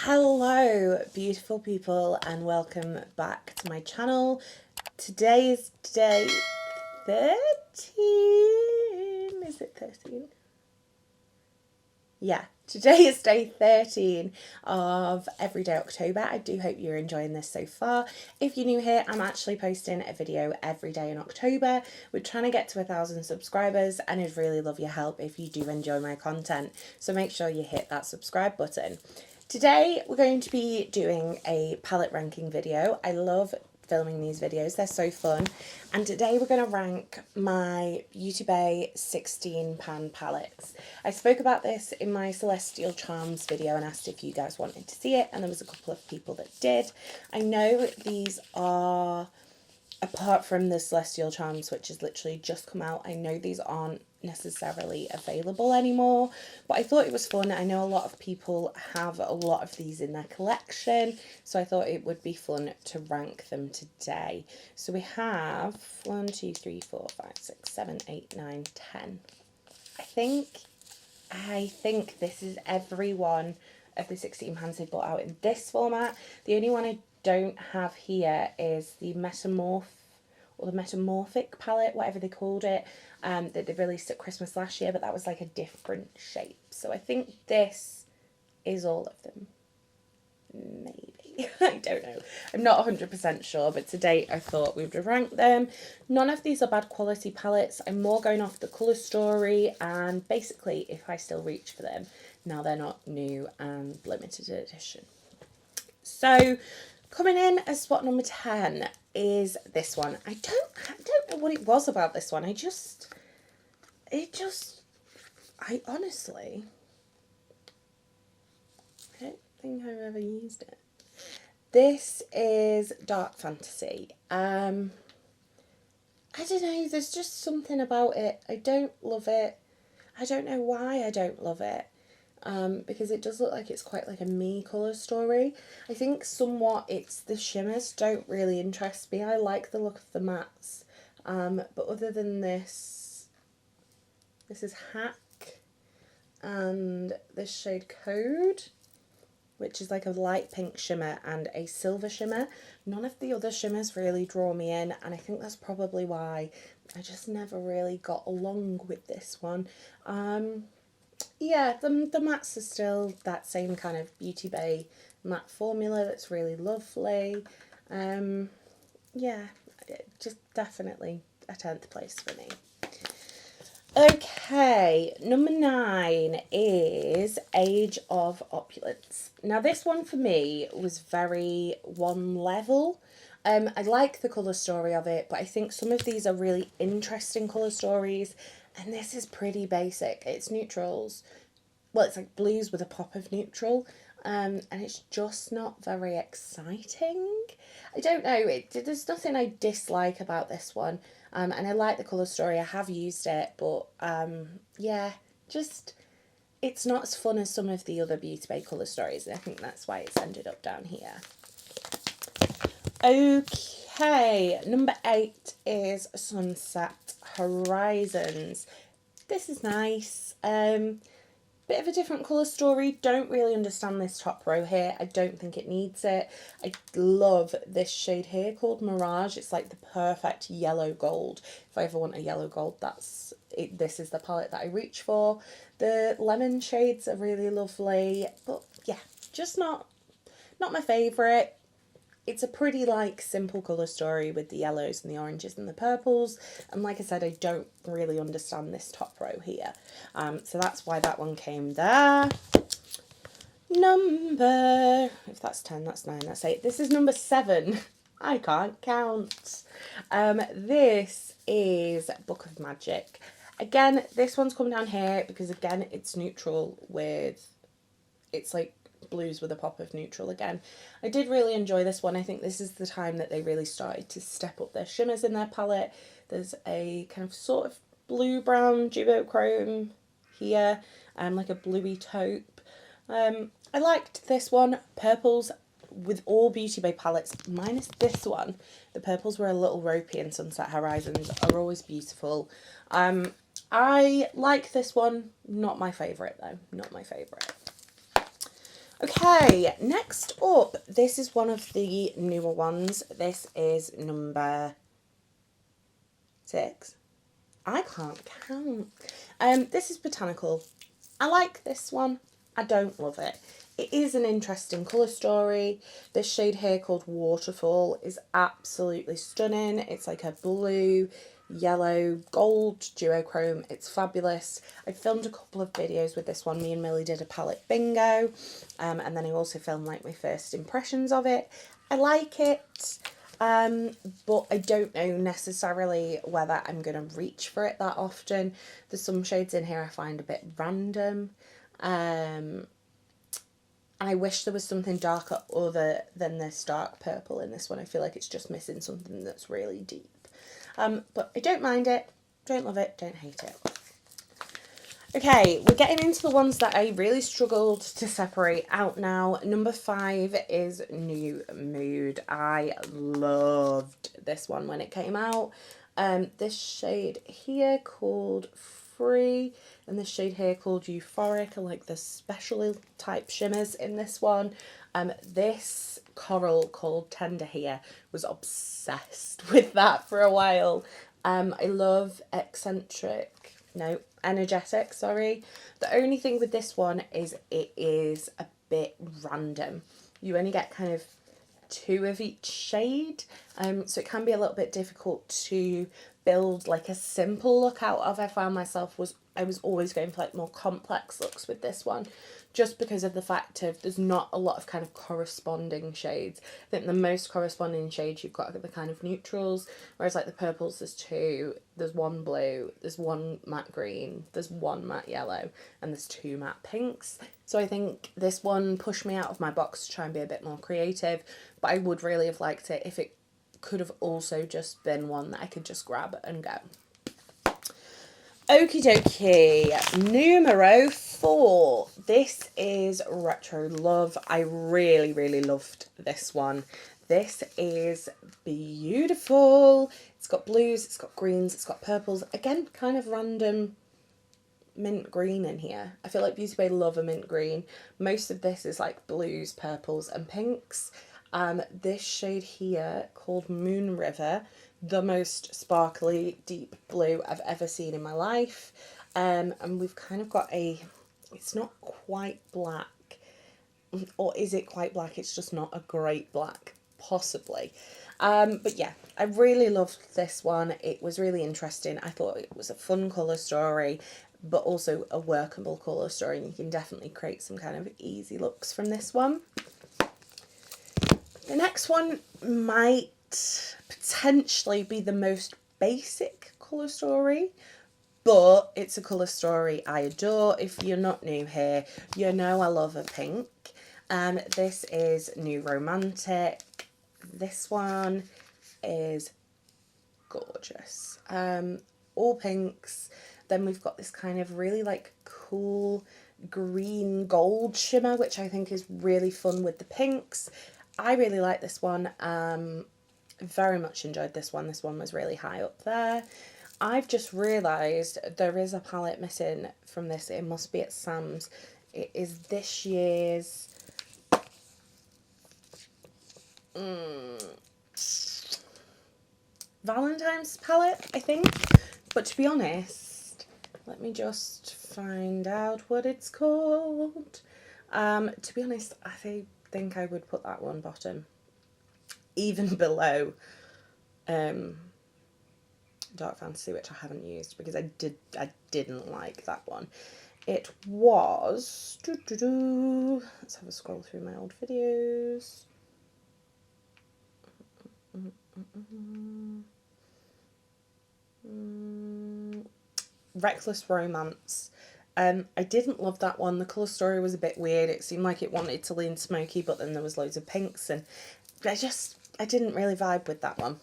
Hello, beautiful people, and welcome back to my channel. Today is day 13. Is it 13? Yeah, today is day 13 of Everyday October. I do hope you're enjoying this so far. If you're new here, I'm actually posting a video every day in October. We're trying to get to 1,000 subscribers, and I'd really love your help if you do enjoy my content. So make sure you hit that subscribe button. Today we're going to be doing a palette ranking video. I love filming these videos, they're so fun. And today we're going to rank my Beauty Bay 16 pan palettes. I spoke about this in my Celestial Charms video and asked if you guys wanted to see it, and there was a couple of people that did. I know these are, apart from the Celestial Charms, which has literally just come out, I know these aren't necessarily available anymore, but I thought it was fun. I know a lot of people have a lot of these in their collection, so I thought it would be fun to rank them today. So we have 1, 2, 3, 4, 5, 6, 7, 8, 9, 10. I think this is every one of the 16 pans they brought out in this format. The only one I don't have here is the Metamorphic palette, whatever they called it, that they released at Christmas last year, but that was like a different shape. So I think this is all of them. Maybe. I don't know. I'm not 100% sure, but today I thought we would rank them. None of these are bad quality palettes. I'm more going off the colour story, and basically if I still reach for them. Now they're not new and limited edition. So coming in as spot number 10 is this one. I don't know what it was about this one. I honestly, I don't think I've ever used it. This is Dark Fantasy. I don't know, there's just something about it. I don't love it. I don't know why I don't love it. Because it does look like it's quite like a me colour story. I think somewhat it's the shimmers don't really interest me. I like the look of the mattes. But other than this is Hack and this shade Code, which is like a light pink shimmer and a silver shimmer. None of the other shimmers really draw me in, and I think that's probably why I just never really got along with this one. Yeah, the mattes are still that same kind of Beauty Bay matte formula that's really lovely. Yeah, just definitely a 10th place for me. Okay, number 9 is Age of Opulence. Now this one for me was very one level. I like the colour story of it, but I think some of these are really interesting colour stories, and this is pretty basic. It's neutrals. Well, it's like blues with a pop of neutral, and it's just not very exciting. I don't know, there's nothing I dislike about this one, and I like the colour story. I have used it, but yeah, just it's not as fun as some of the other Beauty Bay colour stories, and I think that's why it's ended up down here. Okay, number 8 is Sunset Horizons. This is nice. Bit of a different colour story. Don't really understand this top row here. I don't think it needs it. I love this shade here called Mirage. It's like the perfect yellow gold. If I ever want a yellow gold, that's it. This is the palette that I reach for. The lemon shades are really lovely, but yeah, just not my favourite. It's a pretty, like, simple colour story with the yellows and the oranges and the purples. And like I said, I don't really understand this top row here. So that's why that one came there. If that's 10, that's 9, that's 8. This is number 7. I can't count. This is Book of Magic. Again, this one's coming down here because, again, it's neutral with... It's like blues with a pop of neutral again. I did really enjoy this one. I think this is the time that they really started to step up their shimmers in their palette. There's a kind of sort of blue-brown duochrome here, like a bluey taupe. I liked this one. Purples with all Beauty Bay palettes, minus this one. The purples were a little ropey in Sunset Horizons, are always beautiful. I like this one. Not my favourite though. Not my favourite. Okay, next up, this is one of the newer ones. This is number 6. I can't count. This is Botanical. I like this one. I don't love it. It is an interesting colour story. This shade here called Waterfall is absolutely stunning. It's like a blue, yellow, gold duochrome. It's fabulous. I filmed a couple of videos with this one. Me and Millie did a palette bingo. And then I also filmed like my first impressions of it. I like it. But I don't know necessarily whether I'm going to reach for it that often. There's some shades in here I find a bit random. And I wish there was something darker other than this dark purple in this one. I feel like it's just missing something that's really deep. But I don't mind it, don't love it, don't hate it. Okay, we're getting into the ones that I really struggled to separate out now. Number 5 is New Mood. I loved this one when it came out. This shade here called Free and this shade here called Euphoric are like the special type shimmers in this one. This coral called Tender here, was obsessed with that for a while. I love energetic, sorry. The only thing with this one is it is a bit random. You only get kind of 2 of each shade, so it can be a little bit difficult to build like a simple look out of. I found I was always going for like more complex looks with this one, just because of the fact of there's not a lot of kind of corresponding shades. I think the most corresponding shades you've got are the kind of neutrals, whereas like the purples there's 2, there's 1 blue, there's 1 matte green, there's 1 matte yellow, and there's 2 matte pinks. So I think this one pushed me out of my box to try and be a bit more creative, but I would really have liked it if it could have also just been one that I could just grab and go. Okie dokie, numero 4. This is Retro Love. I really, really loved this one. This is beautiful. It's got blues, it's got greens, it's got purples. Again, kind of random mint green in here. I feel like Beauty Bay love a mint green. Most of this is like blues, purples and pinks. This shade here called Moon River, the most sparkly deep blue I've ever seen in my life. And we've kind of got it's not quite black, or is it quite black? It's just not a great black, possibly. But yeah, I really loved this one. It was really interesting. I thought it was a fun colour story, but also a workable colour story, and you can definitely create some kind of easy looks from this one. The next one might potentially be the most basic colour story, but it's a colour story I adore. If you're not new here, you know I love a pink. This is New Romantic. This one is gorgeous. All pinks. Then we've got this kind of really like cool green gold shimmer, which I think is really fun with the pinks. I really like this one. Very much enjoyed this one. This one was really high up there. I've just realised there is a palette missing from this. It must be at Sam's. It is this year's Valentine's palette, I think. But to be honest, let me just find out what it's called. To be honest, I think I would put that one bottom, even below Dark Fantasy, which I haven't used because I didn't like that one. It was let's have a scroll through my old videos. Reckless Romance. I didn't love that one. The colour story was a bit weird. It seemed like it wanted to lean smoky, but then there was loads of pinks, and I didn't really vibe with that one.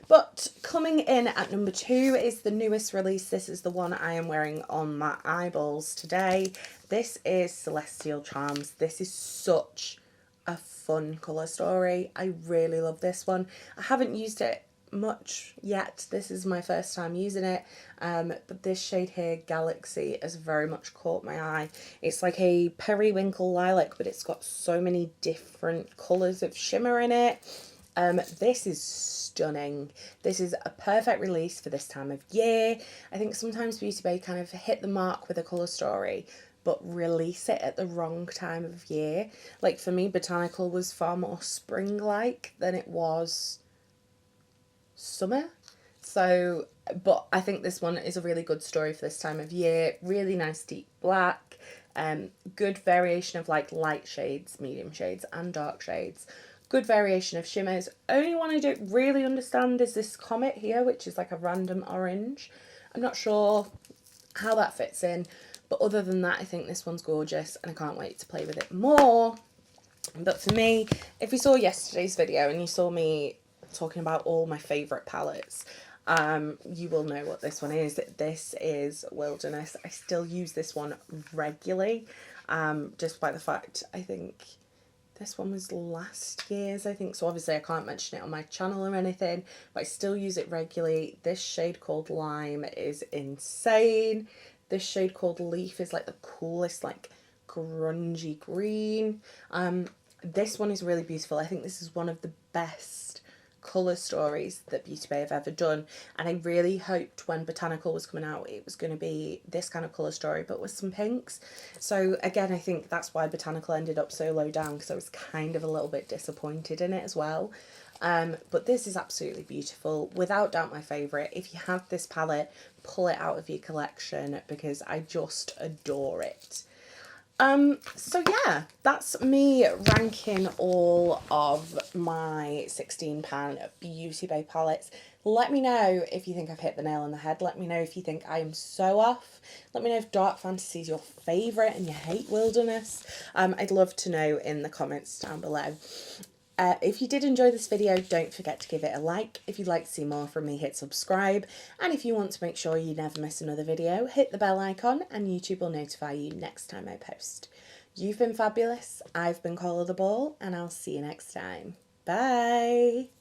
But coming in at number 2 is the newest release. This is the one I am wearing on my eyeballs today. This is Celestial Charms. This is such a fun colour story. I really love this one. I haven't used it much yet. This is my first time using it, but this shade here, Galaxy, has very much caught my eye. It's like a periwinkle lilac, but it's got so many different colours of shimmer in it. This is stunning. This is a perfect release for this time of year. I think sometimes Beauty Bay kind of hit the mark with a colour story, but release it at the wrong time of year. Like for me, Botanical was far more spring-like than it was summer. So, but I think this one is a really good story for this time of year. Really nice deep black, good variation of like light shades, medium shades and dark shades. Good variation of shimmers. Only one I don't really understand is this Comet here, which is like a random orange. I'm not sure how that fits in, but other than that, I think this one's gorgeous and I can't wait to play with it more. But for me, if you saw yesterday's video and you saw me talking about all my favourite palettes, you will know what this one is. This is Wilderness. I still use this one regularly, just by the fact I think this one was last year's, I think, so obviously I can't mention it on my channel or anything, but I still use it regularly. This shade called Lime is insane. This shade called Leaf is like the coolest, like grungy green. This one is really beautiful. I think this is one of the best colour stories that Beauty Bay have ever done, and I really hoped when Botanical was coming out it was going to be this kind of colour story but with some pinks. So again, I think that's why Botanical ended up so low down, because I was kind of a little bit disappointed in it as well. But this is absolutely beautiful, without doubt my favourite. If you have this palette, pull it out of your collection because I just adore it. So yeah, that's me ranking all of my 16 pan Beauty Bay palettes. Let me know if you think I've hit the nail on the head. Let me know if you think I am so off. Let me know if Dark Fantasy is your favourite and you hate Wilderness. I'd love to know in the comments down below. If you did enjoy this video, don't forget to give it a like. If you'd like to see more from me, hit subscribe. And if you want to make sure you never miss another video, hit the bell icon and YouTube will notify you next time I post. You've been fabulous. I've been Coleoftheball and I'll see you next time. Bye!